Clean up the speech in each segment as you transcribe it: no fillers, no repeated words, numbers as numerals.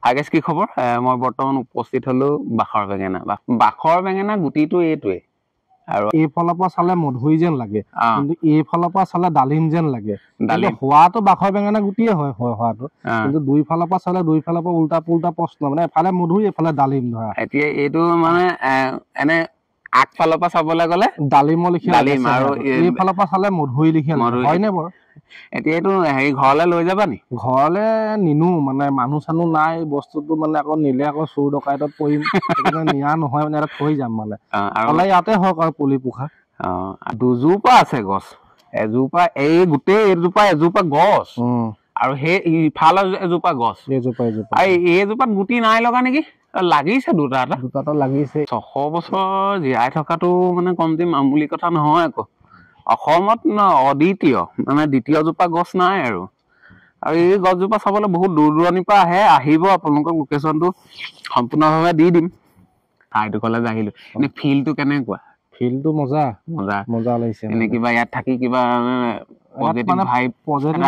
আগেছ কি খবৰ মই বৰ্তমান উপস্থিত হলো বাখৰ বেঙেনা গুটিটো এইটোৱে আৰু এইফালৰ পৰা চালে মধুৰি যেন লাগে কিন্তু এইফালৰ পৰা চালে ডালিম যেন লাগে হোৱাটো বাখৰ বেঙেনা গুটিয়ে হয় হোৱাটো কিন্তু দুইফালৰ পৰা চালে দুইফালৰ পৰা উল্টা পুল্টা প্ৰশ্ন মানে এফালে মধুৰি এফালে ডালিম ধৰা এতিয়া এইটো মানে এনে আগফালৰ পৰা চাবলৈ গ'লে ডালিমৰ লিখিয়া ডালিম আৰু এইফালৰ পৰা চালে মধুৰি লিখিয়া হয়নে বাৰু এতিয়া এইটো হেৰি ঘৰলৈ লৈ যাবা নি ঘৰলৈ নিনো মানে মানুহ চানুহ নাই বস্তুটো মানে আকৌ নিলে আকৌ চোৰ ডকাইতত পৰিম নিয়া নহয় মানে এটা থৈ যাম মানে আৰু ইয়াতে হওক আৰু পুলি পোখা দুজোপা আছে গছ এজোপা এই গোটেই এজোপা গছ আৰু সেই ইফালৰ এজোপা গছ এইজোপাত গুটি নাই লগা নেকি লাগিছে দুটা লাগিছে 600 বছৰ জীয়াই থকাটো মানে কমটি মামুলি কথা নহয় আকৌ অসমত অদ্বিতীয় মানে দ্বিতীয় জোপা গছ নাই আৰু এই গছজোপা চাবলৈ বহুত দূৰ দূৰণিৰ পৰা আহিব আপোনালোকক লোকেশ্যনটো সম্পূৰ্ণভাৱে দি দিম ঠাইডোখৰলৈ আহিলো এনে ফিলটো কেনেকুৱা ফিলটো মজা লাগিছে এনে কিবা ইয়াত থাকি কিবা পজিটিভ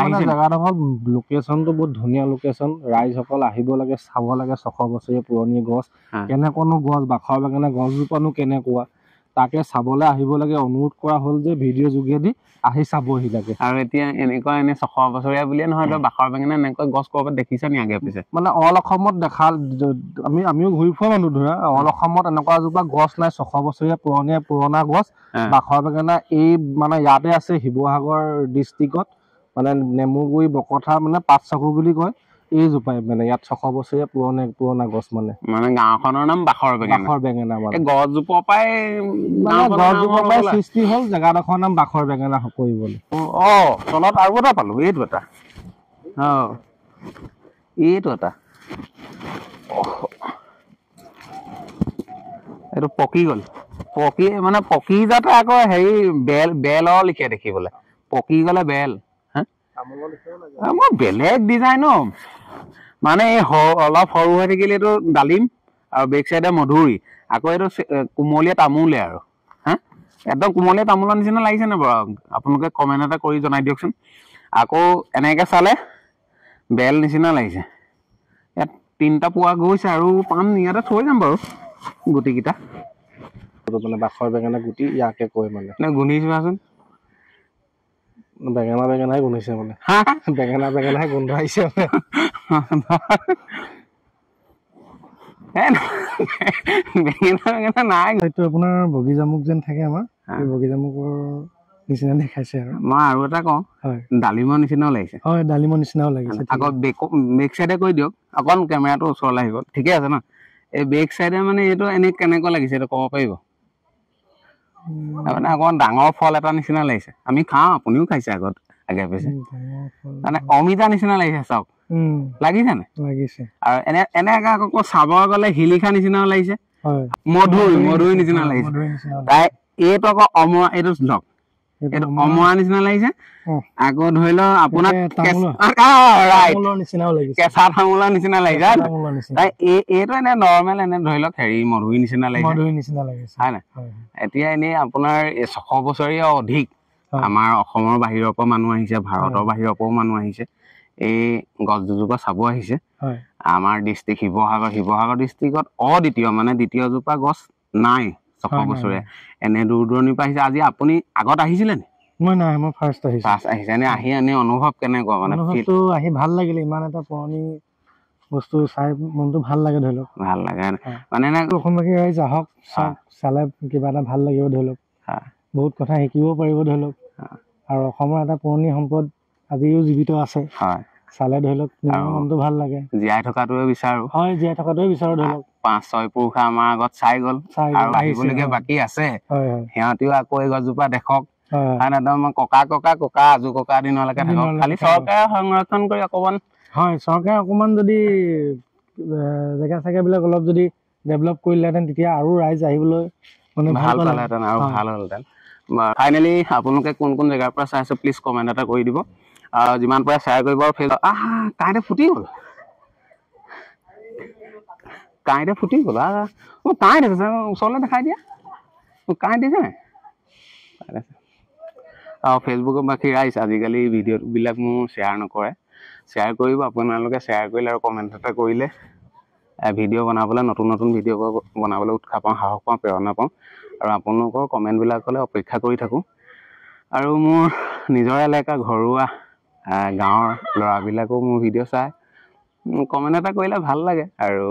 মানে জেগাডোখৰ লোকেশ্যনটো বহুত ধুনীয়া লোকেশ্যন ৰাইজসকল আহিব লাগে চাব লাগে 600 বছৰীয়া পুৰণি গছ কেনেকুৱানো গছ বাখৰ বেঙেনা গছজোপানো কেনেকুৱা তাকে চাবলৈ আহিব লাগে অনুৰোধ কৰা হ'ল যে ভিডিঅ' যোগেদি আহি চাবহি লাগে আৰু এতিয়া এনেকুৱা 600 বছৰীয়া বুলিয়ে নহয় তই বাখৰ বেঙেনা এনেকুৱা গছ ক'ৰবাত দেখিছা নি আগে পিছে মানে অল অসমত দেখা আমিও ঘূৰি ফুৰা মানুহ ধৰা অল অসমত এনেকুৱা এজোপা গছ নাই 600 বছৰীয়া পুৰণা গছ বাখৰ বেঙেনা এই মানে ইয়াতে আছে শিৱসাগৰ ডিষ্ট্ৰিক্টত মানে নেমুগুৰি বকথা মানে পাঁচচাকু বুলি কয় এইজোপাই মানে ইয়াত 600 বছৰীয়া পুৰণা গছ মানে গাঁওখনৰ নাম বাখৰ বেঙেনা মানে গছজোপাৰ পৰাই সৃষ্টি হ'ল জেগাডোখৰ নাম বাখৰ বেঙেনা কৰিবলৈ তলত আৰু এটা পালো এইটো এটা এইটো পকি গ'ল মানে পকি যাতে আকৌ হেৰি বেলৰ লিখে দেখিবলৈ পকি গ'লে বেল মই বেলেগ ডিজাইন মানে এই অলপ সৰু হৈ থাকিলে এইটো ডালিম আৰু বেক চাইডে মধুৰি আকৌ এইটো কোমলীয়া তামোলে আৰু একদম কোমলীয়া তামোলৰ নিচিনা লাগিছে নে বাৰু আপোনালোকে কমেণ্ট এটা কৰি জনাই দিয়কচোন আকৌ এনেকে চালে বেল নিচিনা লাগিছে ইয়াত 3টা পোৱা গৈছে আৰু পাম ইয়াতে থৈ যাম বাৰু গুটিকেইটা মানে বাখৰ বেঙেনা গুটি ইয়াকে কয় মানে গুন্ধি চোৱাচোন বেঙেনাই গোন্ধাইছে মানে বেঙেনাই গোন্ধ আহিছে বেঙেনা নাই এইটো আপোনাৰ বগী জামুক যেন থাকে আমাৰ এই বগী জামুকৰ নিচিনা দেখাইছে মই আৰু এটা কওঁ ডালিমৰ নিচিনাও লাগিছে ডালিমৰ নিচিনাও লাগিছে আকৌ বেক চাইডে কৈ দিয়ক অকণ কেমেৰাটো ওচৰলৈ আহিব ঠিকে আছে ন এই বেক চাইডে মানে এইটো এনে কেনেকুৱা লাগিছে এইটো ক'ব পাৰিব মানে অকণমান ডাঙৰ ফল এটা নিচিনা লাগিছে আমি খাওঁ আপুনিও খাইছে আগে পিছে মানে অমিতা নিচিনা লাগিছে চাওক লাগিছে নে লাগিছে আৰু এনে আকৌ চাব গ'লে শিলিখা নিচিনাও লাগিছে মধুৰি নিচিনা লাগিছে তাই এইটো আকৌ অমৰা এইটো ধৰক এইটো অমৰা নিচিনা লাগিছে আকৌ ধৰি লওক আপোনাৰ কেঁচা তামোলৰ নিচিনা লাগিছে তাই এইটো এনে নৰ্মেল এনে ধৰি লওক হেৰি মধুৰি নিচিনা লাগিছে হয় নাই এতিয়া এনেই আপোনাৰ 600 বছৰীয়া অধিক আমাৰ অসমৰ বাহিৰৰ পৰা মানুহ আহিছে ভাৰতৰ বাহিৰৰ পৰাও মানুহ আহিছে এই গছ দুজোপা চাব আহিছে আমাৰ ডিষ্ট্ৰিক্ট শিৱসাগৰ ডিষ্ট্ৰিক্টত অদ্বিতীয় মানে দ্বিতীয় জোপা গছ নাই 600 বছৰীয়া এনে দূৰ দূৰণিৰ পৰা আহিছে আজি আপুনি আগত আহিছিলে নি মই ফাৰ্ষ্ট আহিছে এনে আহি এনে অনুভৱ কেনেকুৱা মানে আহি ভাল লাগিলে ইমান এটা পুৰণি বস্তু চাই মনটো ভাল লাগে ধৰি লওক ভাল লাগে মানে অসমবাসী ৰাইজ আহক চালে কিবা এটা ভাল লাগিব ধৰি লওক বহুত কথা শিকিব পাৰিব ধৰি লওক আৰু অসমৰ এটা পুৰণি সম্পদ আজিও জীৱিত আছে চালে ধৰি লওক মনটো ভাল লাগে জীয়াই থকাটোৱে বিচাৰো ধৰি লওক 5-6 পুৰুষে আমাৰ আগত চাই গ'ল আৰু আহিবলগীয়া বাকী আছে সিহঁতিও আকৌ এই গছজোপা দেখক একদম ককা আজু ককা দিনলৈকে থাকক খালি চৰকাৰে সংৰক্ষণ কৰি চৰকাৰে অকমান যদি জেগা চেগাবিলাক অলপ যদি ডেভেলপ কৰিলেহেঁতেন তেতিয়া আৰু ৰাইজ আহিবলৈ মানে ভাল পালেহেঁতেন আৰু ভাল হ'লহেঁতেন ফাইনেলি আপোনালোকে কোন জেগাৰ পৰা চাইছে প্লিজ কমেণ্ট এটা কৰি দিব যিমান পাৰে শ্বেয়াৰ কৰিব আৰু কাইতে ফুটি গ'ল কাঁই দেখিছে ওচৰলৈ দেখাই দিয়া কাঁই দিছে নাই ফেচবুকৰ বাকী ৰাইজ আজিকালি ভিডিঅ'বিলাক মোৰ শ্বেয়াৰ নকৰে শ্বেয়াৰ কৰিব আপোনালোকে শ্বেয়াৰ কৰিলে আৰু কমেণ্ট এটা কৰিলে ভিডিঅ' বনাবলৈ নতুন নতুন ভিডিঅ' বনাবলৈ উৎসাহ পাওঁ, সাহস পাওঁ, প্ৰেৰণা পাওঁ আৰু আপোনালোকৰ কমেণ্টবিলাকলৈ অপেক্ষা কৰি থাকোঁ। আৰু মোৰ নিজৰ এলেকা ঘৰুৱা গাঁৱৰ ল'ৰাবিলাকেও মোৰ ভিডিঅ' চাই কমেণ্ট এটা কৰিলে ভাল লাগে। আৰু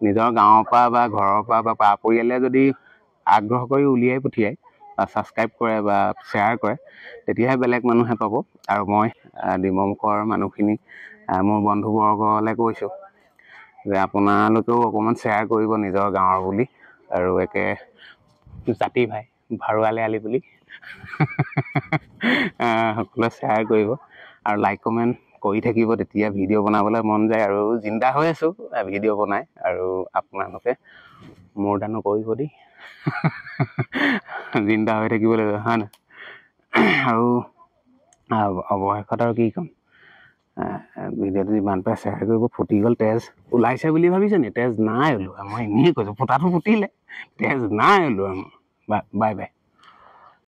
নিজৰ গাঁৱৰ পৰা বা ঘৰৰ পৰা বা পৰিয়ালে যদি আগ্ৰহ কৰি উলিয়াই পঠিয়ায় বা ছাবস্ক্ৰাইব কৰে বা শ্বেয়াৰ কৰে তেতিয়াহে বেলেগ মানুহে পাব। আৰু মই ডিমমুখৰ মানুহখিনি মোৰ বন্ধুবৰ্গলৈ কৈছোঁ যে আপোনালোকেও অকণমান শ্বেয়াৰ কৰিব নিজৰ গাঁৱৰ বুলি আৰু একে জাতি ভাই ভাৰুৱালে আলি বুলি সকলোৱে শ্বেয়াৰ কৰিব আৰু লাইক কমেণ্ট কৰি থাকিব। তেতিয়া ভিডিঅ' বনাবলৈ মন যায় আৰু জিন্দা হৈ আছোঁ ভিডিঅ' বনাই। আৰু আপোনালোকে মোৰ দানো কৰিব দেই জিন্দা হৈ থাকিব লাগিব হয় নাই। আৰু অৱশেষত আৰু কি ক'ম, ভিডিঅ'টো যিমান পাৰে শ্বেয়াৰ কৰিব। ফুটি গ'ল, তেজ ওলাইছে বুলি ভাবিছে নি? তেজ নাই ওলোৱা, মই এনেই কৈছোঁ। ফুটাটো ফুটিলে, তেজ নাই ওলোৱা মোৰ। Bye bye.